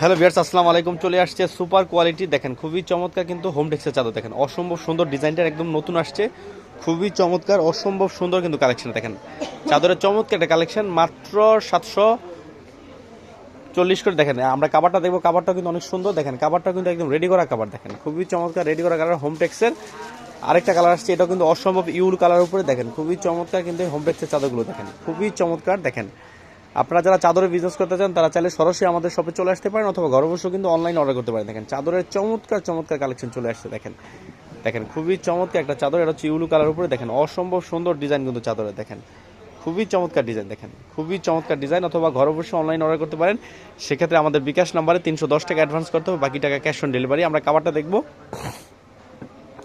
Hello viewers, আসসালামু আলাইকুম। চলে আসছে সুপার কোয়ালিটি, দেখেন খুবই চমৎকার কিন্তু হোম ডেস্কের চাদর। দেখেন অসম্ভব সুন্দর, ডিজাইনটা একদম নতুন আসছে, খুবই চমৎকার, অসম্ভব সুন্দর কিন্তু কালেকশন। দেখেন চাদরের চমৎকার একটা কালেকশন, মাত্র 740 করে। দেখেন আমরা কাভারটা দেখবো, কাভারটা কিন্তু অনেক সুন্দর। দেখেন কাভারটা কিন্তু একদম রেডি করা কাভার, দেখেন খুবই চমৎকার রেডি করা কালার হোম টেক্সের। আরেকটা কালার আসছে, এটাও কিন্তু অসম্ভব ইউল কালার উপরে। দেখেন খুবই চমৎকার কিন্তু হোম টেক্সের চাদরগুলো, দেখেন খুবই চমৎকার। দেখেন আপনারা যারা চাদরের বিজনেস করতে চান তারা চাইলে সরাসরি আমাদের শপে চলে আসতে পারেন, অথবা ঘরে বসেও কিন্তু অনলাইন অর্ডার করতে পারেন। দেখেন চাদরের চমৎকার চমৎকার কালেকশন চলে আসছে। দেখেন দেখেন খুবই চমৎকার একটা চাদর, এটা হচ্ছে ইউলু কালার উপরে। দেখেন অসম্ভব সুন্দর ডিজাইন কিন্তু চাদরে, দেখেন খুবই চমৎকার ডিজাইন। দেখেন খুবই চমৎকার ডিজাইন, অথবা ঘরে বসে অনলাইন অর্ডার করতে পারেন। সেক্ষেত্রে আমাদের বিকাশ নাম্বারে 310 টাকা অ্যাডভান্স করতে হবে, বাকি টাকা ক্যাশ অন ডেলিভারি। আমরা কাভারটা দেখবো।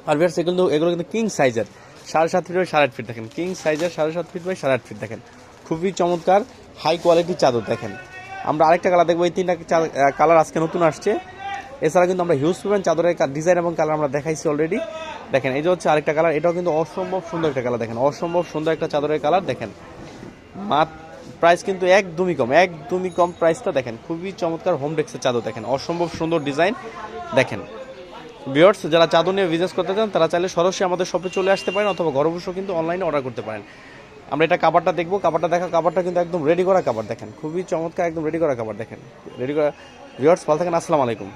আর ভিউয়ার্স এগুলো কিন্তু কিং সাইজের, 7.5 ফিট বাই 8.5 ফিট। দেখেন কিং সাইজের 7.5 ফিট বাই 8.5 ফিট। দেখেন খুবই চমৎকার হাই কোয়ালিটির চাদর। দেখেন আমরা আরেকটা কালার দেখবো, এই তিনটা কালার আজকে নতুন আসছে। এছাড়া কিন্তু আমরা হিউজ পরিমাণ চাদরের ডিজাইন এবং কালার আমরা দেখাইছি অলরেডি। দেখেন এই যে হচ্ছে আরেকটা কালার, এটাও কিন্তু অসম্ভব সুন্দর একটা কালার। দেখেন অসম্ভব সুন্দর একটা চাদরের কালার। দেখেন প্রাইস কিন্তু একদমই কম প্রাইসটা। দেখেন খুবই চমৎকার হোম ডেস্কের চাদর, দেখেন অসম্ভব সুন্দর ডিজাইন। দেখেন ভিউয়ার্স, যারা চাদর নিয়ে বিজনেস করতে চান তারা চাইলে সরাসরি আমাদের শপে চলে আসতে পারেন, অথবা ঘরে বসেও কিন্তু অনলাইনে অর্ডার করতে পারেন। আমরা এটা কাভারটা দেখবো, কাভারটা কিন্তু একদম রেডি করা কাভার। দেখেন খুবই চমৎকার, একদম রেডি করা কাভার। দেখেন রেডি করা। ভিউয়ার্স ভালো থাকেন, আসসালামু আলাইকুম।